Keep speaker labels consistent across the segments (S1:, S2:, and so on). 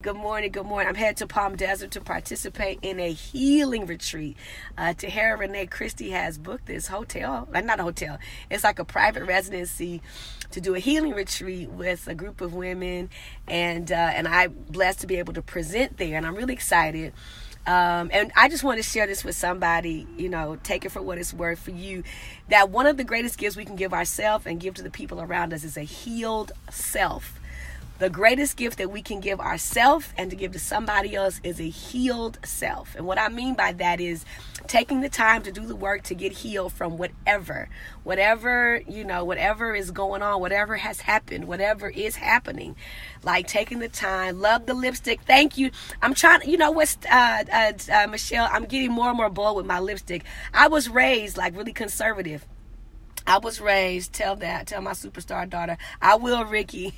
S1: Good morning. Good morning. I'm headed to Palm Desert to participate in a healing retreat. Tahara Renee Christie has booked this hotel, not a hotel. It's like a private residency to do a healing retreat with a group of women, and I'm blessed to be able to present there, and I'm really excited. And I just want to share this with somebody, take it for what it's worth for you, that one of the greatest gifts we can give ourselves and give to the people around us is a healed self. The greatest gift that we can give ourselves and to give to somebody else is a healed self. And what I mean by that is taking the time to do the work to get healed from whatever is going on, whatever has happened, whatever is happening. Like taking the time, love the lipstick. Thank you. I'm trying, Michelle, I'm getting more and more bold with my lipstick. I was raised like really conservative. I was raised, tell my superstar daughter, I will, Ricky,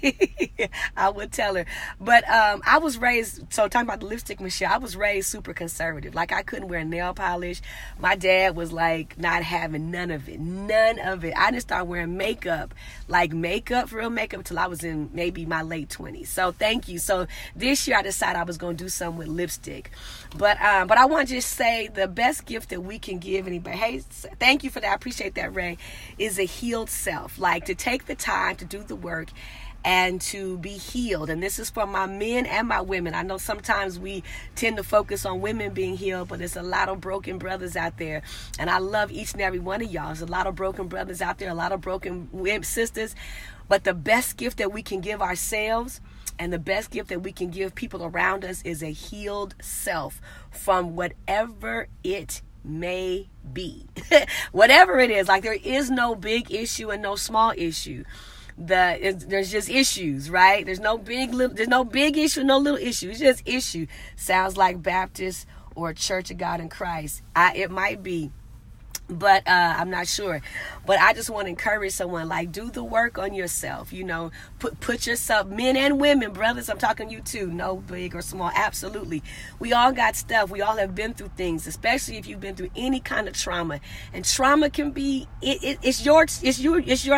S1: I would tell her. But I was raised, so talking about the lipstick, Michelle, I was raised super conservative. Like I couldn't wear nail polish. My dad was like not having none of it. I didn't start wearing makeup, real makeup, till I was in maybe my late 20s. So thank you. So this year I decided I was going to do something with lipstick. But I want to just say the best gift that we can give anybody, hey, thank you for that. I appreciate that, Ray, is a healed self. Like to take the time to do the work and to be healed. And this is for my men and my women. I know sometimes we tend to focus on women being healed, but there's a lot of broken brothers out there. And I love each and every one of y'all. There's a lot of broken brothers out there, a lot of broken sisters. But the best gift that we can give ourselves and the best gift that we can give people around us is a healed self from whatever it may be. Whatever it is, like there is no big issue and no small issue. There's just issues, right? There's no big issue, no little issue. It's just issue. Sounds like Baptist or Church of God in Christ. It might be, but I'm not sure. But I just want to encourage someone, like, do the work on yourself. Put yourself, men and women, brothers, I'm talking to you too. No big or small, absolutely. We all got stuff. We all have been through things, especially if you've been through any kind of trauma. And trauma can be it's your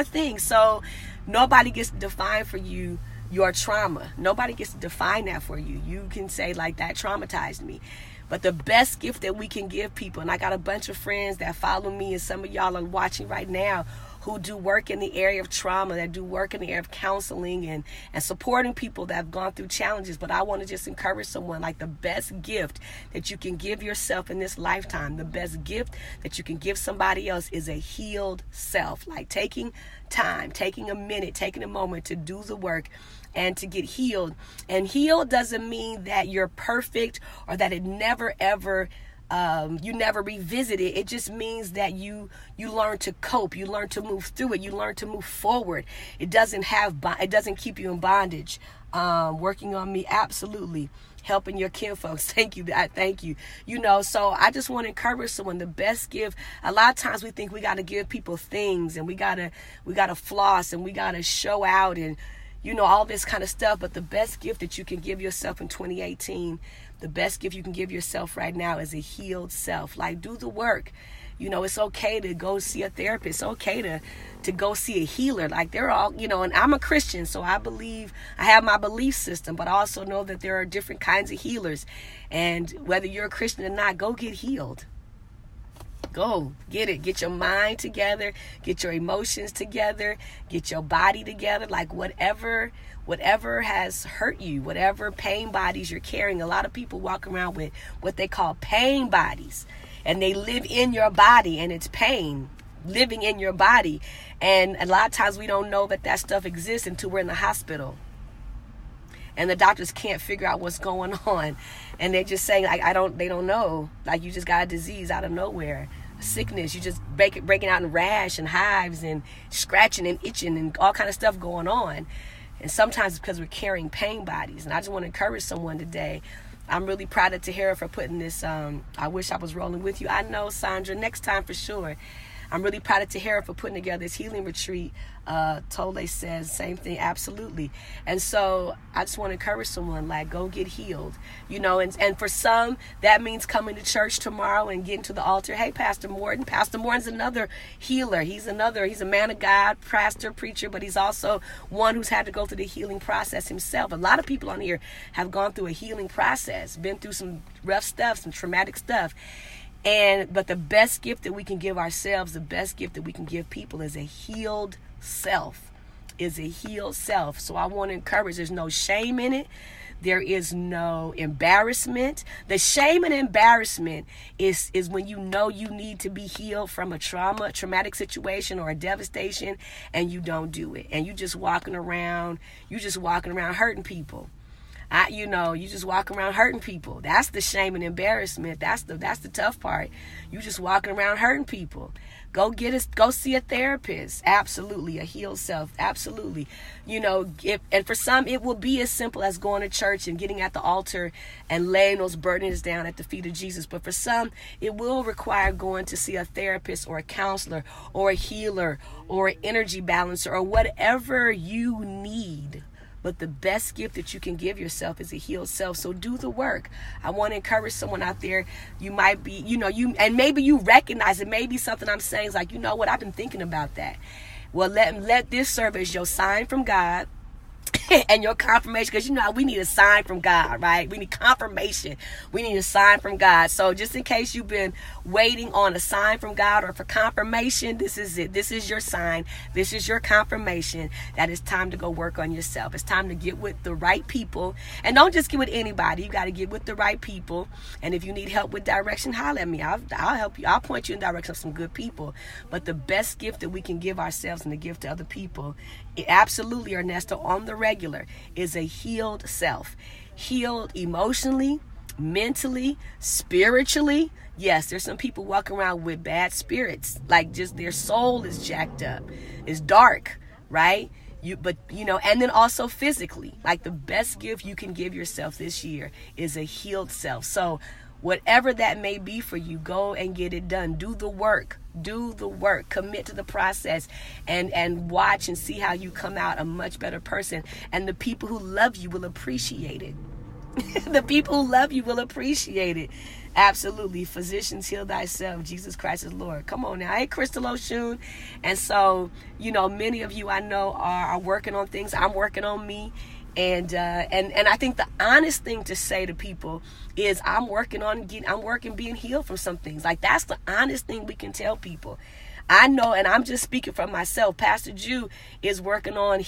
S1: thing. So nobody gets to define for you your trauma. Nobody gets to define that for you. You can say, like, that traumatized me. But the best gift that we can give people, and I got a bunch of friends that follow me, and some of y'all are watching right now who do work in the area of trauma, that do work in the area of counseling and supporting people that have gone through challenges. But I want to just encourage someone, like, the best gift that you can give yourself in this lifetime, the best gift that you can give somebody else is a healed self. Like taking time, taking a minute, taking a moment to do the work and to get healed. And healed doesn't mean that you're perfect or that it never ever you never revisit it. It just means that you learn to cope, you learn to move through it, you learn to move forward. It doesn't keep you in bondage. Working on me, absolutely. Helping your kinfolks. Thank you. Thank you. So I just want to encourage someone. The best gift. A lot of times we think we got to give people things, and we gotta floss, and we gotta show out, and all this kind of stuff. But the best gift that you can give yourself in 2018, the best gift you can give yourself right now is a healed self. Like, do the work. It's okay to go see a therapist. It's okay to go see a healer. Like, they're all, and I'm a Christian, so I have my belief system, but I also know that there are different kinds of healers. And whether you're a Christian or not, go get healed. Go get it. Get your mind together. Get your emotions together. Get your body together. Like whatever has hurt you, whatever pain bodies you're carrying. A lot of people walk around with what they call pain bodies, and they live in your body, and it's pain living in your body. And a lot of times we don't know that stuff exists until we're in the hospital. And the doctors can't figure out what's going on. And they're just saying, like, they don't know. Like, you just got a disease out of nowhere. A sickness. You just breaking out in rash and hives and scratching and itching and all kind of stuff going on. And sometimes it's because we're carrying pain bodies. And I just want to encourage someone today. I'm really proud of Tahara for putting this. I wish I was rolling with you. I know, Sandra. Next time for sure. I'm really proud of Tahara for putting together this healing retreat. Tole says same thing, absolutely. And so I just want to encourage someone, like, go get healed, and for some that means coming to church tomorrow and getting to the altar. Hey, Pastor Morton's another healer. He's a man of God, pastor, preacher, but he's also one who's had to go through the healing process himself. A lot of people on here have gone through a healing process, been through some rough stuff, some traumatic stuff. But the best gift that we can give ourselves, the best gift that we can give people is a healed self. So I want to encourage, there's no shame in it. There is no embarrassment. The shame and embarrassment is when you know you need to be healed from a traumatic situation or a devastation, and you don't do it. And you just walking around hurting people. You just walk around hurting people. That's the shame and embarrassment. That's the tough part. You just walking around hurting people. Go see a therapist. Absolutely. A healed self. Absolutely. And for some, it will be as simple as going to church and getting at the altar and laying those burdens down at the feet of Jesus. But for some, it will require going to see a therapist or a counselor or a healer or an energy balancer or whatever you need. But the best gift that you can give yourself is a healed self. So do the work. I want to encourage someone out there. You might be, and maybe you recognize it. Maybe something I'm saying is like, what? I've been thinking about that. Well, let this serve as your sign from God and your confirmation, because we need a sign from God, right? We need confirmation. We need a sign from God. So just in case you've been waiting on a sign from God or for confirmation, this is it. This is your sign. This is your confirmation that it's time to go work on yourself. It's time to get with the right people. And don't just get with anybody. You got to get with the right people. And if you need help with direction, holler at me. I'll help you. I'll point you in the direction of some good people. But the best gift that we can give ourselves and to give to other people, absolutely, Ernesto, on the regular, is a healed self. Healed emotionally, mentally, spiritually. Yes, there's some people walking around with bad spirits, like just their soul is jacked up, it's dark, right? And then also physically, like the best gift you can give yourself this year is a healed self. So whatever that may be for you, go and get it done. Do the work. Commit to the process and watch and see how you come out a much better person. And the people who love you will appreciate it. The people who love you will appreciate it. Absolutely. Physicians, heal thyself. Jesus Christ is Lord. Come on now. Hey, Crystal Oshun. And so, many of you I know are working on things. I'm working on me. And I think the honest thing to say to people is I'm working being healed from some things. Like, that's the honest thing we can tell people. I know, and I'm just speaking from myself. Pastor Jew is working on,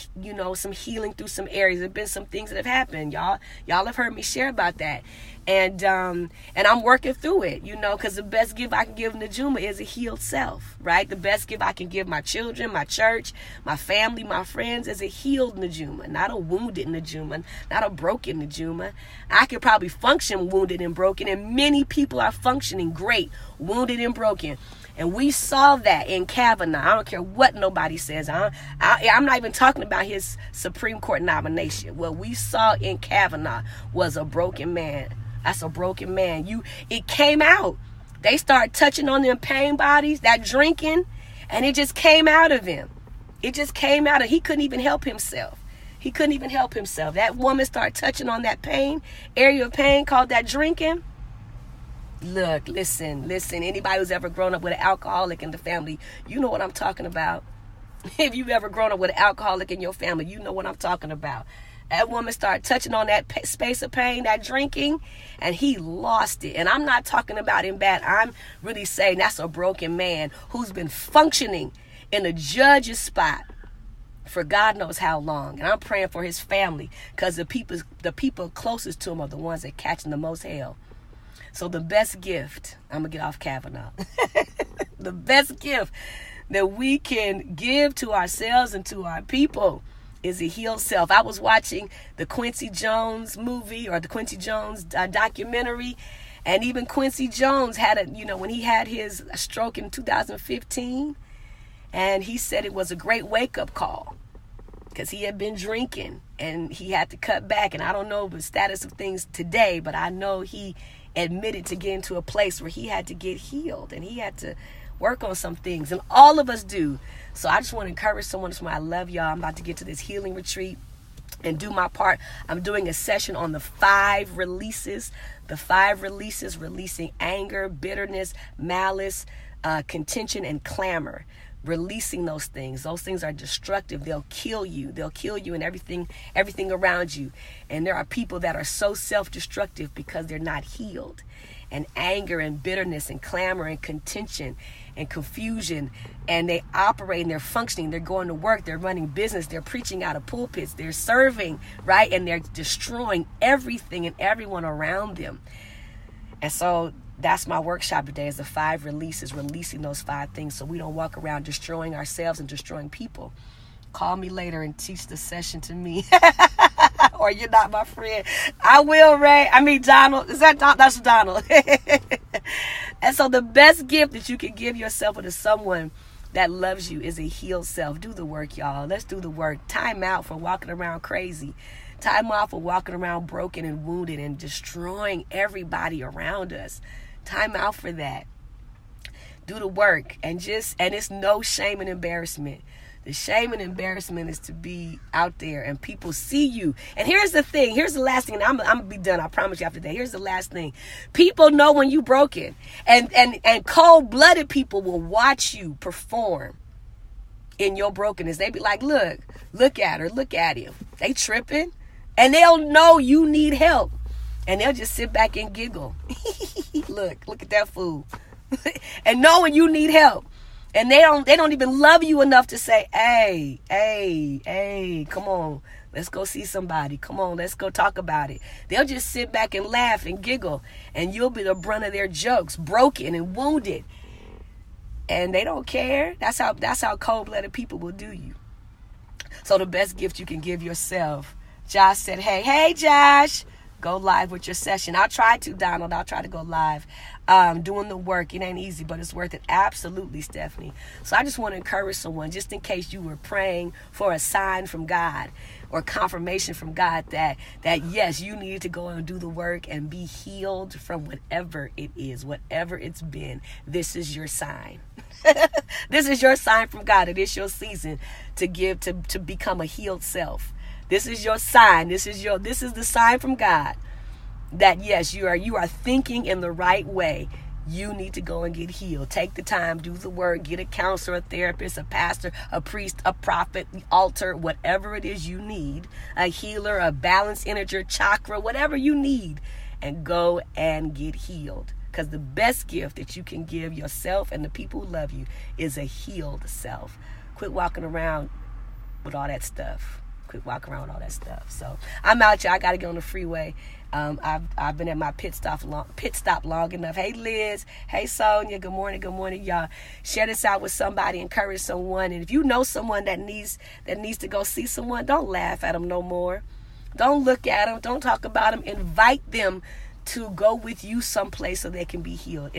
S1: some healing through some areas. There've been some things that have happened. Y'all have heard me share about that. And I'm working through it, because the best gift I can give Najuma is a healed self, right? The best gift I can give my children, my church, my family, my friends is a healed Najuma, not a wounded Najuma, not a broken Najuma. I could probably function wounded and broken, and many people are functioning great, wounded and broken. And we saw that in Kavanaugh. I don't care what nobody says. I'm not even talking about his Supreme Court nomination. What we saw in Kavanaugh was a broken man. That's a broken man. It came out. They started touching on them pain bodies, that drinking, and it just came out of him. He couldn't even help himself. That woman started touching on that area of pain called that drinking. Look, listen. Anybody who's ever grown up with an alcoholic in the family, you know what I'm talking about. If you've ever grown up with an alcoholic in your family, you know what I'm talking about. That woman started touching on that space of pain, that drinking, and he lost it. And I'm not talking about him bad. I'm really saying that's a broken man who's been functioning in a judge's spot for God knows how long. And I'm praying for his family, because the people closest to him are the ones that catching the most hell. So the best gift, I'm going to get off Kavanaugh. The best gift that we can give to ourselves and to our people is a healed self. I was watching the Quincy Jones movie, or the Quincy Jones documentary. And even Quincy Jones had when he had his stroke in 2015, and he said it was a great wake-up call, because he had been drinking and he had to cut back. And I don't know the status of things today, but I know he admitted to getting to a place where he had to get healed, and he had to work on some things, and all of us do. So I just want to encourage someone. I love y'all. I'm about to get to this healing retreat and do my part. I'm doing a session on the 5 releases. The 5 releases, releasing anger, bitterness, malice, contention, and clamor. Releasing those things. Those things are destructive. They'll kill you. They'll kill you and everything around you. And there are people that are so self-destructive because they're not healed. And anger and bitterness and clamor and contention and confusion, and they operate and they're functioning, they're going to work, they're running business, they're preaching out of pulpits, they're serving, right? And they're destroying everything and everyone around them. And so that's my workshop today, is the 5 releases, releasing those 5 things so we don't walk around destroying ourselves and destroying people. Call me later and teach the session to me. Or you're not my friend. I will, Ray. Donald. That's Donald. And so the best gift that you can give yourself or to someone that loves you is a healed self. Do the work, y'all. Let's do the work. Time out for walking around crazy. Time out for walking around broken and wounded and destroying everybody around us. Time out for that. Do the work. And it's no shame and embarrassment. The shame and embarrassment is to be out there and people see you. And here's the thing. Here's the last thing. And I'm going to be done. I promise you after that. Here's the last thing. People know when you're broken. And cold-blooded people will watch you perform in your brokenness. They be like, look at her. Look at him. They tripping. And they'll know you need help. And they'll just sit back and giggle. Look at that fool. And knowing you need help. And they don't even love you enough to say, hey, come on, let's go see somebody. Come on, let's go talk about it. They'll just sit back and laugh and giggle, and you'll be the brunt of their jokes, broken and wounded. And they don't care. That's how cold-blooded people will do you. So the best gift you can give yourself. Josh said, hey, Josh, go live with your session. I'll try to, Donald. I'll try to go live. Doing the work. It ain't easy, but it's worth it. Absolutely, Stephanie. So I just want to encourage someone, just in case you were praying for a sign from God or confirmation from God that yes, you needed to go and do the work and be healed from whatever it is, whatever it's been. This is your sign. This is your sign from God. It is your season to become a healed self. This is your sign. This is the sign from God that yes, you are thinking in the right way. You need to go and get healed. Take the time, do the work, get a counselor, a therapist, a pastor, a priest, a prophet, the altar, whatever it is you need, a healer, a balanced energy, chakra, whatever you need, and go and get healed. Because the best gift that you can give yourself and the people who love you is a healed self. Quit walking around with all that stuff. So I'm out, y'all. I got to get on the freeway. I've been at my pit stop long enough. Hey, Liz. Hey, Sonia. Good morning, y'all. Share this out with somebody. Encourage someone. And if you know someone that needs to go see someone, don't laugh at them no more. Don't look at them. Don't talk about them. Invite them to go with you someplace so they can be healed.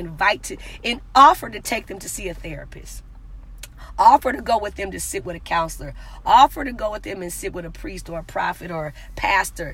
S1: Offer to take them to see a therapist. Offer to go with them to sit with a counselor. Offer to go with them and sit with a priest or a prophet or a pastor.